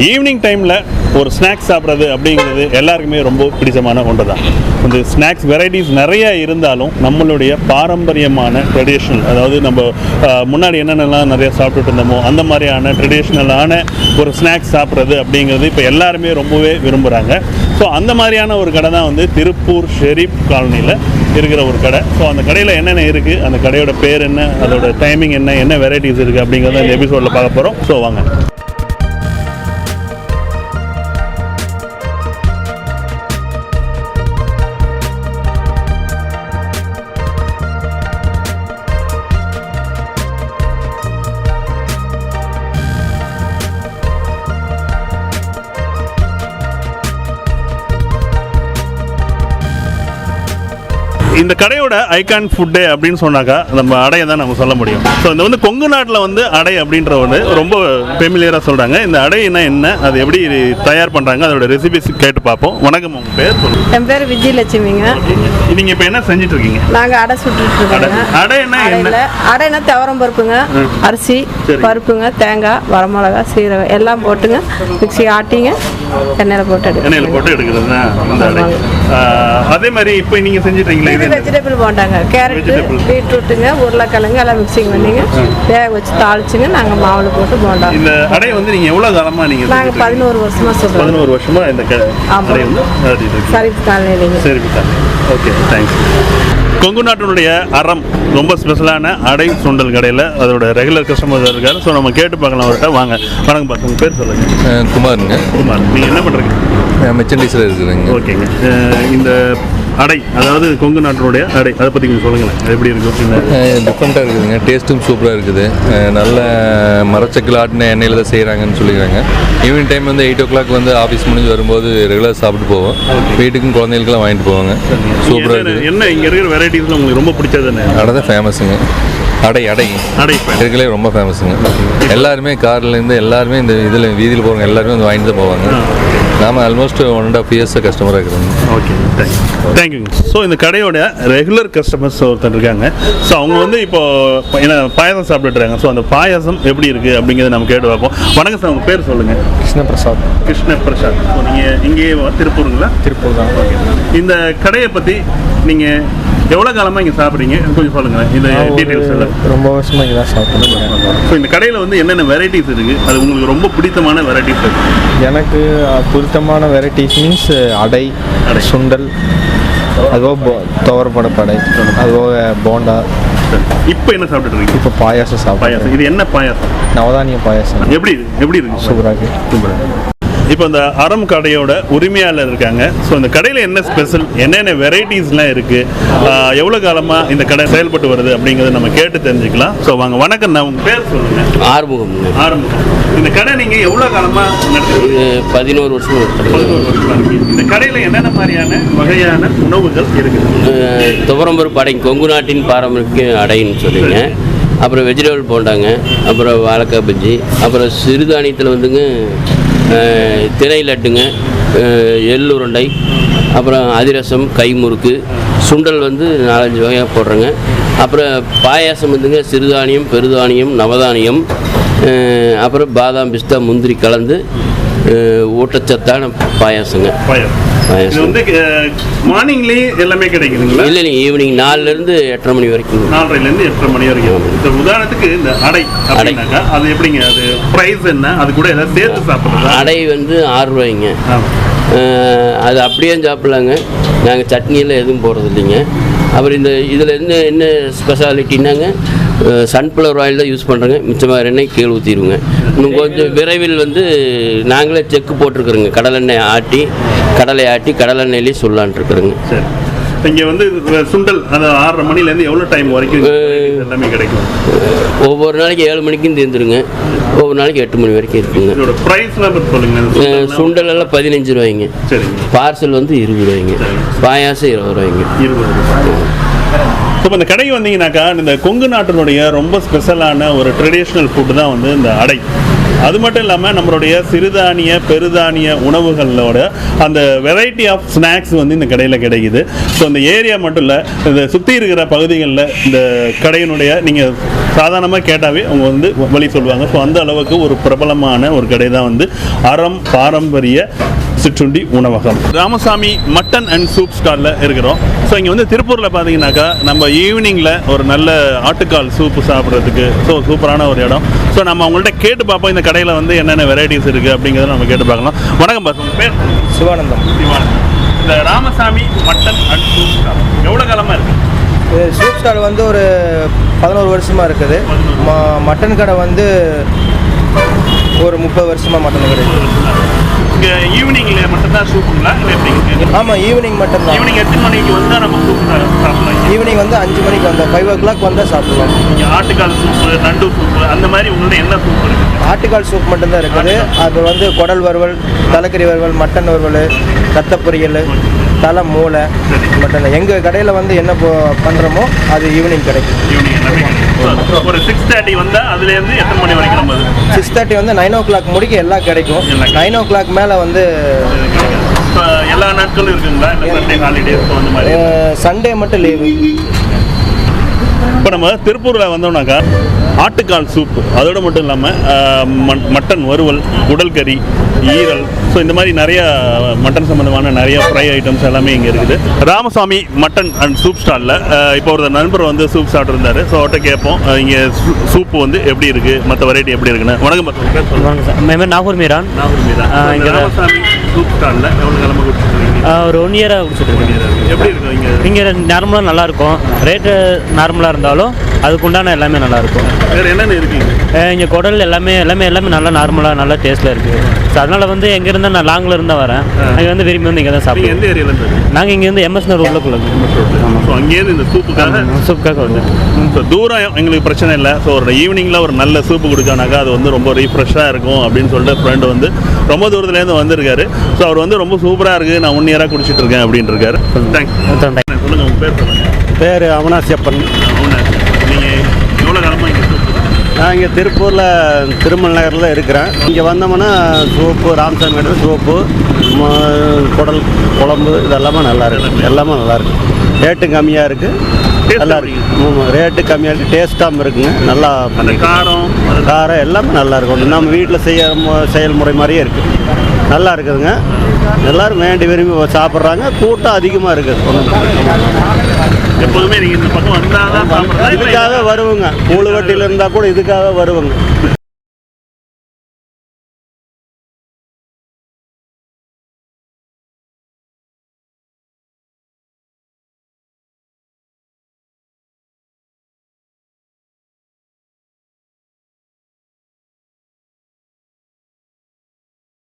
Evening டைமில் ஒரு snacks சாப்பிட்றது அப்படிங்கிறது எல்லாருக்குமே ரொம்ப பிடிச்சமான ஒன்று தான். இந்த ஸ்நாக்ஸ் வெரைட்டிஸ் நிறைய இருந்தாலும் நம்மளுடைய பாரம்பரியமான ட்ரெடிஷ்னல், அதாவது நம்ம முன்னாடி என்னென்னலாம் நிறைய சாப்பிட்டுட்டு இருந்தோமோ அந்த மாதிரியான ட்ரெடிஷ்னலான ஒரு ஸ்நாக்ஸ் சாப்பிட்றது அப்படிங்கிறது இப்போ எல்லாருமே ரொம்பவே விரும்புகிறாங்க. ஸோ அந்த மாதிரியான ஒரு கடை தான் வந்து திருப்பூர் ஷெரீப் காலனியில் இருக்கிற ஒரு கடை. ஸோ அந்த கடையில் என்னென்ன இருக்குது, அந்த கடையோட பேர் என்ன, அதோட டைமிங் என்ன வெரைட்டிஸ் இருக்குது அப்படிங்கிறத இந்த எபிசோடில் பார்க்க போகிறோம். ஸோ வாங்க. இந்த கடையோட ஐகான் ஃபுட்டு அப்படின்னு சொன்னாக்கா நம்ம அடையை தான் நம்ம சொல்ல முடியும். ஸோ இந்த வந்து கொங்கு நாட்டில் வந்து அடை அப்படின்ற ஒன்று ரொம்ப ஃபெமிலியராக சொல்கிறாங்க. இந்த அடைனா என்ன, அது எப்படி தயார் பண்ணுறாங்க, அதோட ரெசிபிஸ் கேட்டு பார்ப்போம். வணக்கம், உங்கள் பேர் சொல்லுங்கள். என் பேர் விஜயலட்சுமிங்க. நீங்கள் இப்போ என்ன செஞ்சுட்டு இருக்கீங்க? நாங்கள் அடை சுட்டுட்டு இருக்கோங்க. அடைனா என்ன? அடைனா துவரம் பருப்புங்க, அரிசி பருப்புங்க, தேங்காய், வரமிளகா, சீரகம் எல்லாம் போட்டுங்க மிக்ஸி ஆட்டிங்க எண்ணெயில் போட்டு எடுக்கிறது தான் இந்த அடை. அதே மாதிரி இப்போ நீங்கள் செஞ்சுட்டீங்களா? இது வெஜிடபிள் போண்டாங்க. கேரட்டு, பீட்ரூட்டுங்க, உருளைக்கிழங்கு எல்லாம் மிக்சிங் பண்ணிங்க வேக வச்சு தாளிச்சுங்க நாங்கள் மாவில் போட்டு போண்டா. இந்த அடை வந்து நீங்கள் எவ்வளோ காலமாக நீங்கள்? நாங்கள் 11 வருஷமாக சொல்கிறோம். 11 வருஷமாக இந்த கடை. சரிப்பு காலையில். சரிப்பு காலை. Okay, thanks. கொங்கு நாட்டினுடைய அறம் ரொம்ப ஸ்பெஷலான அடை சுண்டல் கடையில் அதோட ரெகுலர் கஸ்டமர் இருக்கார். ஸோ நம்ம கேட்டு பார்க்கலாம் அவர்கிட்ட. வாங்க. வணக்கம் பாஸ், உங்கள் பேர் சொல்லுங்கள். குமாருங்க. குமார், நீங்கள் என்ன பண்ணுறீங்க? மெச்சன்டைஸில் இருக்குதுங்க. ஓகேங்க. இந்த அடை, அதாவது கொங்கு நாட்டினுடைய அடை, அதை பற்றி கொஞ்சம் சொல்லுங்களேன். அது எப்படி இருக்கும்? டிஃப்ரெண்ட்டாக இருக்குதுங்க. டேஸ்ட்டும் சூப்பராக இருக்குது. நல்ல மரச்சக்கில் ஆட்டின எண்ணெயில் தான் செய்கிறாங்கன்னு சொல்லிக்கிறாங்க. ஈவினிங் டைம் வந்து 8 o'clock வந்து ஆஃபீஸ் முடிஞ்சு வரும்போது ரெகுலர் சாப்பிட்டு போவோம். வீட்டுக்கும் குழந்தைகளுக்கெல்லாம் வாங்கிட்டு போவாங்க. சூப்பராக இருக்குது. என்ன இங்கே இருக்கிற வெரைட்டிஸில் உங்களுக்கு ரொம்ப பிடிச்சது என்ன? அடை தான் ஃபேமஸுங்க. அடை இருக்கிறதே ரொம்ப ஃபேமஸுங்க. எல்லாருமே கார்லேருந்து எல்லாருமே இந்த இதில் வீதியில் போகிறவங்க எல்லாருமே வந்து வாங்கிட்டு தான் போவாங்க. நாம் ஆல்மோஸ்ட் 1.5 years கஸ்டமராக இருக்கிறோம். ஓகே, தேங்க்யூங்க. ஸோ இந்த கடையோட ரெகுலர் கஸ்டமர்ஸ் ஒருத்தர் இருக்காங்க. ஸோ அவங்க வந்து இப்போ என்ன பாயாசம் சாப்பிட்டுறாங்க. ஸோ அந்த பாயாசம் எப்படி இருக்குது அப்படிங்கிறத நம்ம கேட்டு பார்ப்போம். வணக்கம் சார், உங்கள் பேர் சொல்லுங்கள். கிருஷ்ணபிரசாத். ஸோ நீங்கள் இங்கேயே திருப்பூருங்களா? திருப்பூர் தான். ஓகே. இந்த கடையை பற்றி நீங்கள் எவ்வளோ காலமாக இங்கே சாப்பிட்றீங்க கொஞ்சம் சொல்லுங்கள். இந்த டீட்டெயில்ஸ் எல்லாம். ரொம்ப வருஷமாக இங்கே தான் சாப்பிட்றேன். ஸோ இந்த கடையில் வந்து என்னென்ன வெரைட்டிஸ் இருக்குது, அது உங்களுக்கு ரொம்ப பிடித்தமான வெரைட்டிஸ் இருக்குது? எனக்கு பிடித்தமான வெரைட்டிஸ் மீன்ஸ் அடை, சுண்டல், அதுவோ துவரப்படை, அதுவோ போண்டா. இப்போ என்ன சாப்பிட்டுருக்கீங்க? இப்போ பாயாசம் சாப்பிட்றேன். இது என்ன பாயாசம்? நவதானிய பாயாசம். எப்படி இருக்கு? சூப்பராக. இப்போ இந்த அறம் கடையோட உரிமையாளர் இருக்காங்க. ஸோ இந்த கடையில் என்ன ஸ்பெஷல், என்னென்ன வெரைட்டிஸ்லாம் இருக்குது, எவ்வளோ காலமாக இந்த கடை செயல்பட்டு வருது அப்படிங்கிறத நம்ம கேட்டு தெரிஞ்சுக்கலாம். ஸோ வாங்க. வணக்கம், நான் உங்கள் பேர் சொல்லுங்கள். ஆறுமுகம். இந்த கடை நீங்கள் எவ்வளோ காலமாக நடத்துறீங்க? 11 வருஷம். 11 வருஷமாக இருக்குது. இந்த கடையில் என்னென்ன மாதிரியான வகையான உணவுகள் இருக்குது? துவரம்பருப்பு அடை, கொங்கு நாட்டின் பாரம்பரிய அடைன்னு சொல்லுங்க. அப்புறம் வெஜிடபிள் போண்டாங்க, அப்புறம் வாழைக்காய் பஜ்ஜி, அப்புறம் சிறுதானியத்தில் வந்துங்க தினை லட்டுங்க, எள் உருண்டை, அப்புறம் அதிரசம், கைமுறுக்கு, சுண்டல் வந்து 4-5 வகையாக போடுறேங்க. அப்புறம் பாயாசம் வந்துங்க சிறுதானியம், பெருதானியம், நவதானியம், அப்புறம் பாதாம், பிஸ்தா, முந்திரி கலந்து ஊட்டச்சத்தான பாயாசங்க. பாயாசம் வந்து மார்னிங்லேயே எல்லாமே கிடைக்குதுங்களா? இல்லை, ஈவினிங் 4லேருந்து 8:30 மணி வரைக்கும். 4:30லேருந்து 8:30 மணி வரைக்கும். இந்த உதாரணத்துக்கு இந்த அடை அப்படின்னாக்கா அது எப்படிங்க, அது ப்ரைஸ் என்ன, அது கூட ஏதாவது சேர்த்து சாப்பிட்றது? அடை வந்து 6 ரூபாய்ங்க. அது அப்படியே சாப்பிட்லாங்க. நாங்கள் சட்னியெல்லாம் எதுவும் போடுறது இல்லைங்க. அப்புறம் இந்த இதில் என்ன ஸ்பெஷாலிட்டின்னாங்க, சன்ஃப்ளவர் ஆயில் தான் யூஸ் பண்ணுறேங்க. மிச்சமாக எண்ணெய் கீழே ஊற்றிடுவோங்க. இன்னும் கொஞ்சம் விரைவில் வந்து நாங்களே செக்கு போட்டிருக்குறோங்க. கடலெண்ணெய் ஆட்டி கடலெண்ணெயிலே சொல்லலான்ட்ருக்குறோங்க. சரி. இங்கே வந்து சுண்டல் அது 6:30 மணிலேருந்து எவ்வளோ டைம் வரைக்கும் எல்லாமே கிடைக்கும்? ஒவ்வொரு நாளைக்கு 7 மணிக்கும் தீர்ந்துருங்க. ஒவ்வொரு நாளைக்கு 8 மணி வரைக்கும் இருக்குங்க. இதோட ப்ரைஸ்லாம் சொல்லுங்கள். சுண்டல் எல்லாம் 15 ரூபாய்ங்க. சரி. பார்சல் வந்து 20 ரூபாய்ங்க. பாயாசம் 20 ரூபாய்ங்க. 20 ரூபாய். இப்போ இந்த கடைக்கு வந்தீங்கன்னாக்கா இந்த கொங்கு நாட்டினுடைய ரொம்ப ஸ்பெஷலான ஒரு ட்ரெடிஷ்னல் ஃபுட்டு தான் வந்து இந்த அடை. அது மட்டும் இல்லாமல் நம்மளுடைய சிறுதானிய பெருதானிய உணவுகளோட அந்த வெரைட்டி ஆஃப் ஸ்நாக்ஸ் வந்து இந்த கடையில் கிடைக்குது. ஸோ இந்த ஏரியா மட்டும் இல்லை, இந்த சுற்றி இருக்கிற பகுதிகளில் இந்த கடையினுடைய நீங்கள் சாதாரணமாக கேட்டாவே அவங்க வந்து வழி சொல்லுவாங்க. ஸோ அந்த அளவுக்கு ஒரு பிரபலமான ஒரு கடை தான் வந்து அறம் பாரம்பரிய சிற்றுண்டி உணவகம். ராமசாமி மட்டன் அண்ட் சூப் ஸ்டாலில் இருக்கிறோம். ஸோ இங்கே வந்து திருப்பூரில் பார்த்தீங்கன்னாக்கா நம்ம ஈவினிங்கில் ஒரு நல்ல ஆட்டுக்கால் சூப்பு சாப்பிட்றதுக்கு சூப்பரான ஒரு இடம். ஸோ நம்ம அவங்கள்ட்ட கேட்டு பார்ப்போம் இந்த கடையில் வந்து என்னென்ன வெரைட்டிஸ் இருக்குது அப்படிங்கிறத நம்ம கேட்டு பார்க்கலாம். வணக்கம் பாஸ், உங்கள் பேர்? சிவானந்தம். இந்த Ramasamy mutton and soup stall எவ்வளோ காலமாக இருக்குது? சூப் ஸ்டால் வந்து ஒரு 11 வருஷமாக இருக்குது. மட்டன் கடை வந்து ஒரு 30 வருஷமாக மட்டன் கடை. இங்கே ஈவினிங்கில் மட்டும்தான் சூப்புங்களா இல்லை எப்படி? ஆமாம், ஈவினிங் மட்டும்தான். ஈவினிங் எத்தனை மணிக்கு வந்தால் நம்ம சூப் சாப்பிடலாம்? ஈவினிங் வந்து 5 மணிக்கு வந்தால் 5 o'clock வந்தால் சாப்பிடலாம். இங்கே ஆட்டுக்கால் சூப்பு, நண்டு சூப்பு அந்த மாதிரி உங்கள்ட்ட என்ன சூப் இருக்குது? ஆட்டுக்கால் சூப் மட்டும்தான் இருக்குது. அது வந்து குடல் வறுவல், தலைக்கறி வறுவல், மட்டன் வறுவல், ரத்த பொரியல், தலை மூளை மட்டன். எங்கள் கடையில் வந்து என்ன பண்ணுறோமோ அது ஈவினிங் கிடைக்கும். ஈவினிங் எல்லாமே ஒரு 6:30 வந்தால் அதுலேருந்து எத்தனை மணி வரைக்கும் நம்ம 6:30 வந்து 9 o'clock முடிக்க எல்லாம் கிடைக்கும். 9 o'clock மேலே வந்து எல்லா நாட்களும் இருக்குங்களா? இல்லை சண்டே ஹாலிடேஸ் அந்த மாதிரி? சண்டே மட்டும் லீவு. இப்போ நம்ம திருப்பூரில் வந்தோம்னாக்கா ஆட்டுக்கால் சூப்பு, அதோடு மட்டும் இல்லாமல் மட்டன் வறுவல், குடல் கறி, ஈரல், ஸோ இந்த மாதிரி நிறையா மட்டன் சம்மந்தமான நிறைய ஃப்ரை ஐட்டம்ஸ் எல்லாமே இங்கே இருக்குது. ராமசாமி மட்டன் அண்ட் சூப் ஸ்டாலில் இப்போ ஒரு நண்பர் வந்து சூப் சாப்பிட்ருந்தாரு. ஸோ அவர்கிட்ட கேட்போம் இங்கே சூப்பு வந்து எப்படி இருக்குது, மற்ற வெரைட்டி எப்படி இருக்குன்னு. வணக்கம் வாங்க சார். என் பேர் நாகூர் மீரான். இங்கே ராமசாமி சூப் ஸ்டாலில் எவ்வளோ கிழமை குடிச்சிருக்கீங்க? ஒரு 1 இயராக குடிச்சிட்ருக்கேன். எப்படி இருக்கும் இங்கே? இங்கே நார்மலாக நல்லாயிருக்கும். ரேட்டு நார்மலாக இருந்தாலும் அதுக்குண்டான எல்லாமே நல்லாயிருக்கும். வேறு என்னென்ன இருக்குங்க இங்கே குடல் எல்லாமே நல்லா நார்மலாக நல்லா டேஸ்ட்டில் இருக்குது. ஸோ அதனால் வந்து எங்கேருந்து நான் லாங்கில் இருந்தால் வரேன். அங்கே வந்து விரும்பி வந்து இங்கே தான் சாப்பிடுவோம். எந்த ஏரியாவிலேருந்து? நாங்கள் இங்கேருந்து எம்எஸ்னர் உள்ளக்குள்ள. ஆமாம். ஸோ அங்கேருந்து இந்த சூப்புக்காக வந்து ஸோ தூரம் எங்களுக்கு பிரச்சனை இல்லை. ஸோ ஒரு ஈவினிங்கில் ஒரு நல்ல சூப்பு குடிச்சோன்னாக்கா அது வந்து ரொம்ப ரீஃப்ரெஷ்ஷாக இருக்கும் அப்படின்னு சொல்லிட்டு ஃப்ரெண்டு வந்து ரொம்ப தூரத்துலேருந்து வந்திருக்காரு. ஸோ அவர் வந்து ரொம்ப சூப்பராக இருக்குது, நான் 1 இயராக குடிச்சிட்டு இருக்கேன் அப்படின்னு இருக்காரு. தேங்க்ஸ். சொல்லுங்கள், உங்கள் பேர் சொல்லுங்கள். பேர் அவனாசியப்பன். நீங்கள் எவ்வளோ காலமாக இங்கே சூப்பு? நான் இங்கே திருப்பூரில் திருமல் நகரில் இருக்கிறேன். இங்கே வந்தோம்னா சூப்பு, ராமசாமி கடை சூப்பு, குடல் குழம்பு இதெல்லாமே நல்லாயிருக்கு. எல்லாமே நல்லாயிருக்கு. ரேட்டும் கம்மியாக இருக்குது. நல்லா இருக்கு. ரேட்டு கம்மியாக இருக்குது, டேஸ்ட்டாகவும் இருக்குங்க. நல்லா காரம் எல்லாமே நல்லாயிருக்கும். நம்ம வீட்டில் செயல்முறை மாதிரியே இருக்குது. நல்லா இருக்குதுங்க. எல்லோரும் வேண்டி விரும்பி சாப்பிட்றாங்க. கூட்டம் அதிகமாக இருக்குது. எப்போதுமே நீங்கள் இந்த பக்கம் வந்தால் தான் இதுக்காக வருவோங்க. கூழுவட்டியில் இருந்தால் கூட இதுக்காக வருவோங்க.